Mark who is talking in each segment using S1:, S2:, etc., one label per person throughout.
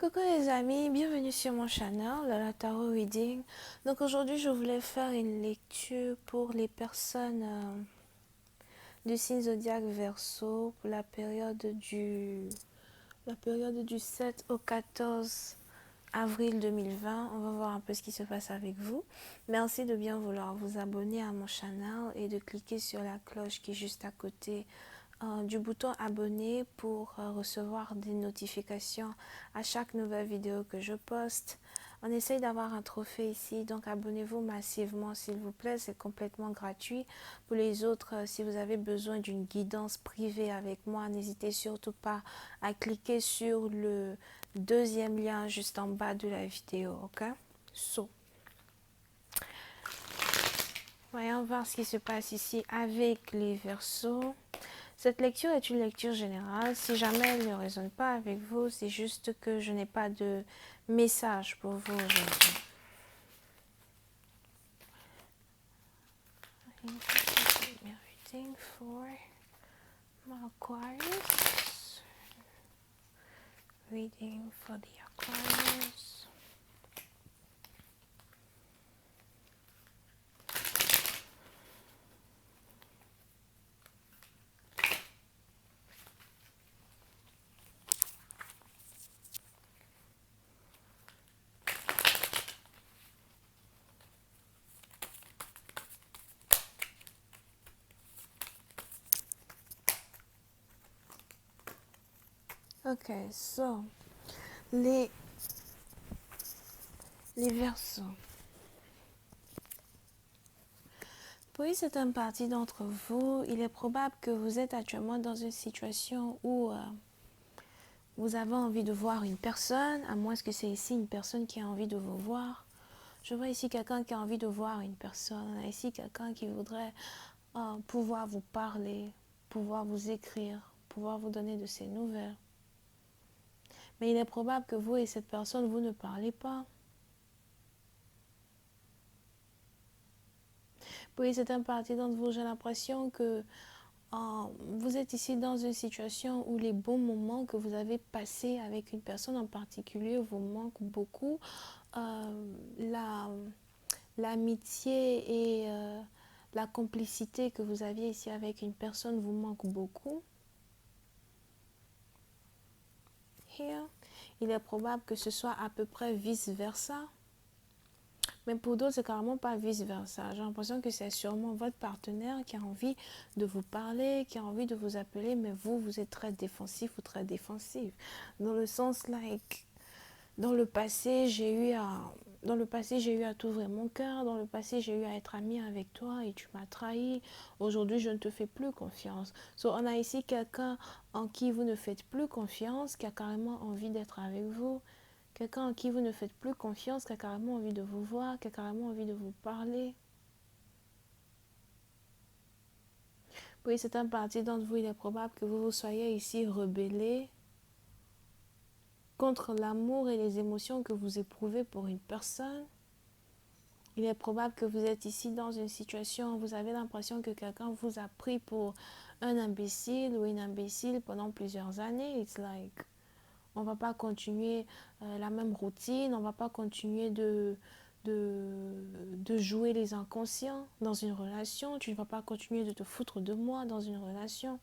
S1: Coucou les amis, bienvenue sur mon channel, la Tarot Reading. Donc aujourd'hui je voulais faire une lecture pour les personnes du signe zodiaque Verseau pour la période du 7 au 14 avril 2020. On va voir un peu ce qui se passe avec vous. Merci de bien vouloir vous abonner à mon channel et de cliquer sur la cloche qui est juste à côté du bouton abonner pour recevoir des notifications à chaque nouvelle vidéo que je poste. On essaye d'avoir un trophée ici, donc abonnez-vous massivement s'il vous plaît, c'est complètement gratuit. Pour les autres, si vous avez besoin d'une guidance privée avec moi, n'hésitez surtout pas à cliquer sur le deuxième lien juste en bas de la vidéo, ok? Voyons voir ce qui se passe ici avec les Verseaux. Cette lecture est une lecture générale. Si jamais elle ne résonne pas avec vous, c'est juste que je n'ai pas de message pour vous aujourd'hui. Reading for Aquarius. Reading for the Aquarius. Ok, so les Verseaux. Pour une certaine partie d'entre vous, il est probable que vous êtes actuellement dans une situation où vous avez envie de voir une personne, à moins que c'est ici une personne qui a envie de vous voir. Je vois ici quelqu'un qui a envie de voir une personne. On a ici quelqu'un qui voudrait pouvoir vous parler, pouvoir vous écrire, pouvoir vous donner de ses nouvelles. Mais il est probable que vous et cette personne, vous ne parlez pas. Pour une certaine partie d'entre vous, j'ai l'impression que vous êtes ici dans une situation où les bons moments que vous avez passés avec une personne en particulier vous manquent beaucoup. L'amitié et la complicité que vous aviez ici avec une personne vous manque beaucoup. Here, il est probable que ce soit à peu près vice-versa. Mais pour d'autres, c'est carrément pas vice-versa. J'ai l'impression que c'est sûrement votre partenaire qui a envie de vous parler, qui a envie de vous appeler, mais vous êtes très défensif ou très défensive. Dans le sens, dans le passé, j'ai eu à t'ouvrir mon cœur. Dans le passé, j'ai eu à être amie avec toi et tu m'as trahi. Aujourd'hui, je ne te fais plus confiance. On a ici quelqu'un en qui vous ne faites plus confiance, qui a carrément envie d'être avec vous. Quelqu'un en qui vous ne faites plus confiance, qui a carrément envie de vous voir, qui a carrément envie de vous parler. Pour certaines parties d'entre vous, il est probable que vous soyez ici rebellés contre l'amour et les émotions que vous éprouvez pour une personne. Il est probable que vous êtes ici dans une situation où vous avez l'impression que quelqu'un vous a pris pour un imbécile ou une imbécile pendant plusieurs années. It's like, on va pas continuer la même routine, on va pas continuer de jouer les inconscients dans une relation. Tu ne vas pas continuer de te foutre de moi dans une relation.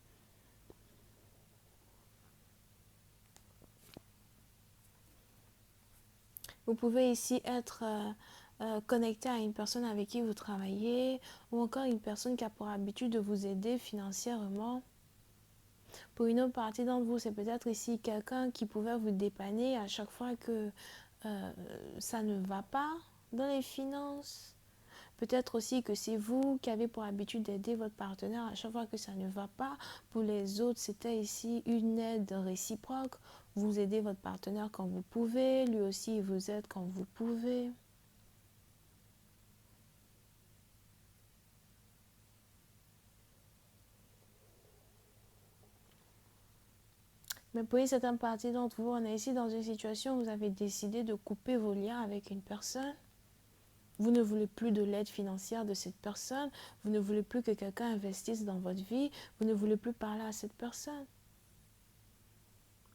S1: Vous pouvez ici être connecté à une personne avec qui vous travaillez ou encore une personne qui a pour habitude de vous aider financièrement. Pour une autre partie d'entre vous, c'est peut-être ici quelqu'un qui pouvait vous dépanner à chaque fois que ça ne va pas dans les finances. Peut-être aussi que c'est vous qui avez pour habitude d'aider votre partenaire à chaque fois que ça ne va pas. Pour les autres, c'était ici une aide réciproque. Vous aidez votre partenaire quand vous pouvez, lui aussi il vous aide quand vous pouvez. Mais pour une certaine partie d'entre vous, on est ici dans une situation où vous avez décidé de couper vos liens avec une personne. Vous ne voulez plus de l'aide financière de cette personne. Vous ne voulez plus que quelqu'un investisse dans votre vie. Vous ne voulez plus parler à cette personne.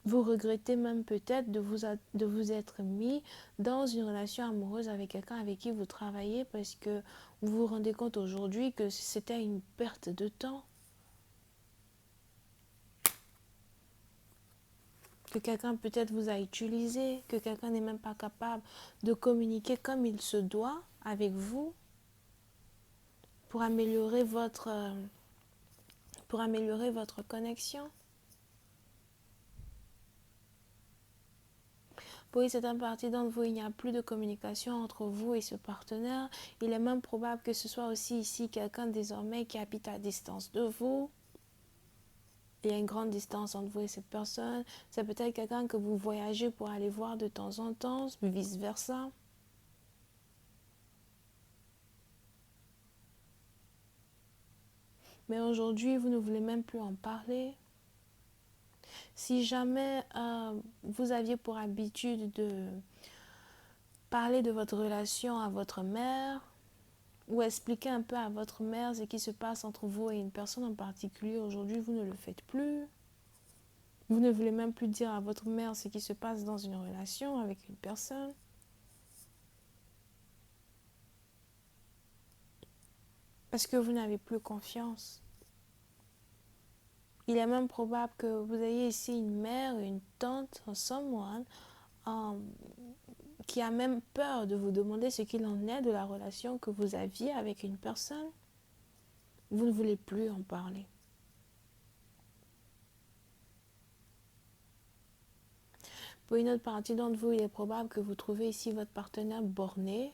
S1: Vous regrettez même peut-être de vous être mis dans une relation amoureuse avec quelqu'un avec qui vous travaillez parce que vous vous rendez compte aujourd'hui que c'était une perte de temps. Que quelqu'un peut-être vous a utilisé, que quelqu'un n'est même pas capable de communiquer comme il se doit avec vous pour améliorer votre connexion. Pour une certaine partie d'entre vous, il n'y a plus de communication entre vous et ce partenaire. Il est même probable que ce soit aussi ici quelqu'un désormais qui habite à distance de vous. Il y a une grande distance entre vous et cette personne. C'est peut-être quelqu'un que vous voyagez pour aller voir de temps en temps, vice-versa. Mais aujourd'hui, vous ne voulez même plus en parler. Si jamais vous aviez pour habitude de parler de votre relation à votre mère ou expliquer un peu à votre mère ce qui se passe entre vous et une personne en particulier, aujourd'hui, vous ne le faites plus. Vous ne voulez même plus dire à votre mère ce qui se passe dans une relation avec une personne. Parce que vous n'avez plus confiance. Il est même probable que vous ayez ici une mère, une tante, someone qui a même peur de vous demander ce qu'il en est de la relation que vous aviez avec une personne. Vous ne voulez plus en parler. Pour une autre partie d'entre vous, il est probable que vous trouvez ici votre partenaire borné.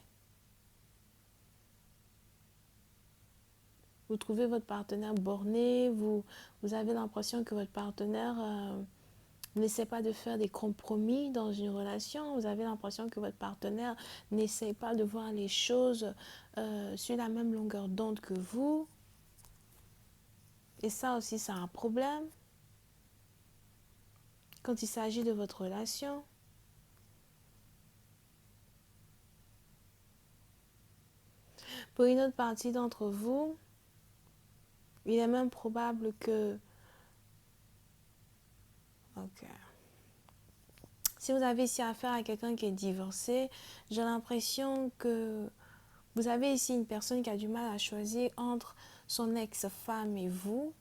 S1: Vous trouvez votre partenaire borné, vous avez l'impression que votre partenaire n'essaie pas de faire des compromis dans une relation. Vous avez l'impression que votre partenaire n'essaie pas de voir les choses sur la même longueur d'onde que vous. Et ça aussi, c'est un problème quand il s'agit de votre relation. Pour une autre partie d'entre vous, il est même probable que... Ok. Si vous avez ici affaire à quelqu'un qui est divorcé, j'ai l'impression que vous avez ici une personne qui a du mal à choisir entre son ex-femme et vous.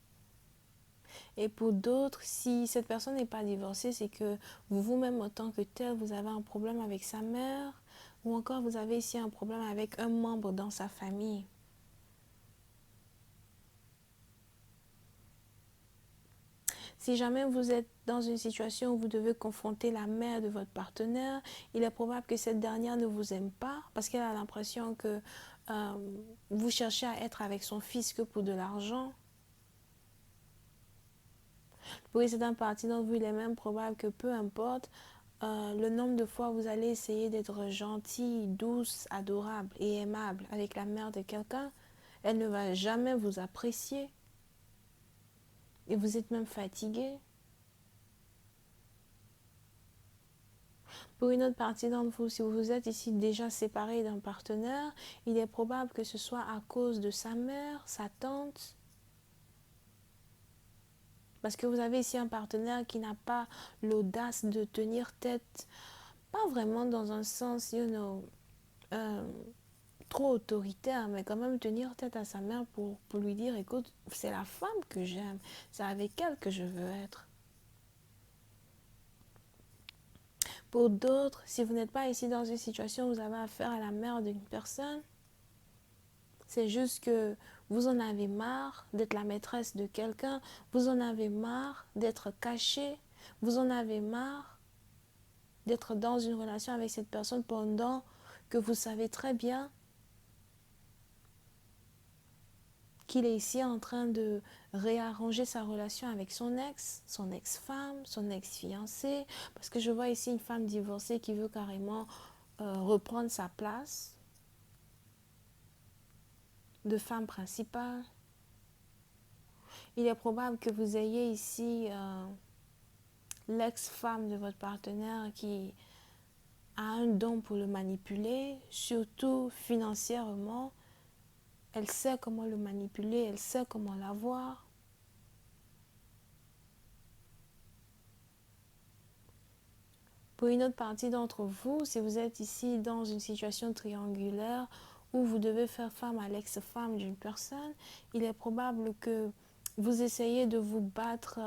S1: Et pour d'autres, si cette personne n'est pas divorcée, c'est que vous-même en tant que tel, vous avez un problème avec sa mère ou encore vous avez ici un problème avec un membre dans sa famille. Si jamais vous êtes dans une situation où vous devez confronter la mère de votre partenaire, il est probable que cette dernière ne vous aime pas parce qu'elle a l'impression que vous cherchez à être avec son fils que pour de l'argent. Pour une certaine partie d'entre vous, il est même probable que peu importe le nombre de fois vous allez essayer d'être gentil, douce, adorable et aimable avec la mère de quelqu'un, elle ne va jamais vous apprécier. Et vous êtes même fatigué. Pour une autre partie d'entre vous, si vous êtes ici déjà séparé d'un partenaire, il est probable que ce soit à cause de sa mère, sa tante. Parce que vous avez ici un partenaire qui n'a pas l'audace de tenir tête, pas vraiment dans un sens, trop autoritaire, mais quand même tenir tête à sa mère pour lui dire, écoute, c'est la femme que j'aime, c'est avec elle que je veux être. Pour d'autres, si vous n'êtes pas ici dans une situation où vous avez affaire à la mère d'une personne, c'est juste que vous en avez marre d'être la maîtresse de quelqu'un, vous en avez marre d'être caché, vous en avez marre d'être dans une relation avec cette personne pendant que vous savez très bien qu'il est ici en train de réarranger sa relation avec son ex-femme, son ex-fiancé, parce que je vois ici une femme divorcée qui veut carrément reprendre sa place de femme principale. Il est probable que vous ayez ici l'ex-femme de votre partenaire qui a un don pour le manipuler, surtout financièrement. Elle sait comment le manipuler, elle sait comment l'avoir. Pour une autre partie d'entre vous, si vous êtes ici dans une situation triangulaire où vous devez faire femme à l'ex-femme d'une personne, il est probable que vous essayez de vous battre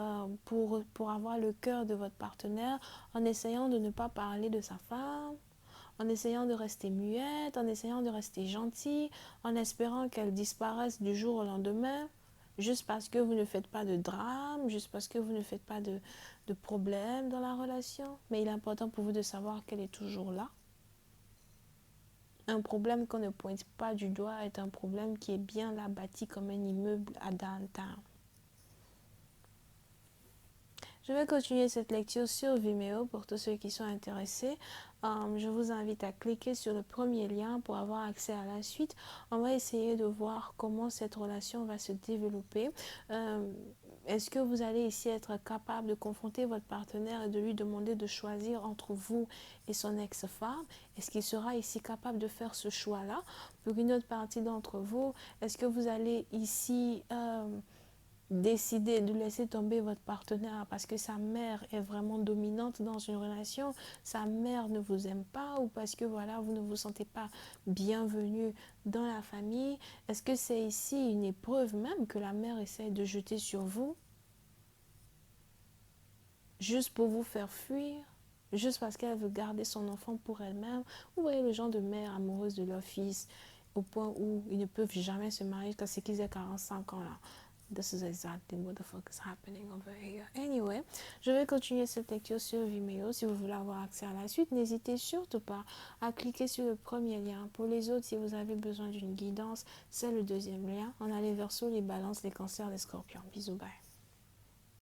S1: pour avoir le cœur de votre partenaire en essayant de ne pas parler de sa femme, en essayant de rester muette, en essayant de rester gentille, en espérant qu'elle disparaisse du jour au lendemain, juste parce que vous ne faites pas de drame, juste parce que vous ne faites pas de problème dans la relation. Mais il est important pour vous de savoir qu'elle est toujours là. Un problème qu'on ne pointe pas du doigt est un problème qui est bien là, bâti comme un immeuble à downtown. Je vais continuer cette lecture sur Vimeo pour tous ceux qui sont intéressés. Je vous invite à cliquer sur le premier lien pour avoir accès à la suite. On va essayer de voir comment cette relation va se développer. Est-ce que vous allez ici être capable de confronter votre partenaire et de lui demander de choisir entre vous et son ex-femme? Est-ce qu'il sera ici capable de faire ce choix-là? Pour une autre partie d'entre vous, est-ce que vous allez ici décider de laisser tomber votre partenaire parce que sa mère est vraiment dominante dans une relation, sa mère ne vous aime pas ou parce que voilà, vous ne vous sentez pas bienvenu dans la famille? Est-ce que c'est ici une épreuve même que la mère essaie de jeter sur vous juste pour vous faire fuir, juste parce qu'elle veut garder son enfant pour elle-même? Vous voyez le genre de mère amoureuse de leur fils au point où ils ne peuvent jamais se marier jusqu'à ce qu'ils aient 45 ans là. This is exactly what the fuck is happening over here. Anyway, je vais continuer cette lecture sur Vimeo. Si vous voulez avoir accès à la suite, n'hésitez surtout pas à cliquer sur le premier lien. Pour les autres, si vous avez besoin d'une guidance, c'est le deuxième lien. On a les Verseaux, les Balances, les Cancers, les Scorpions. Bisous, bye.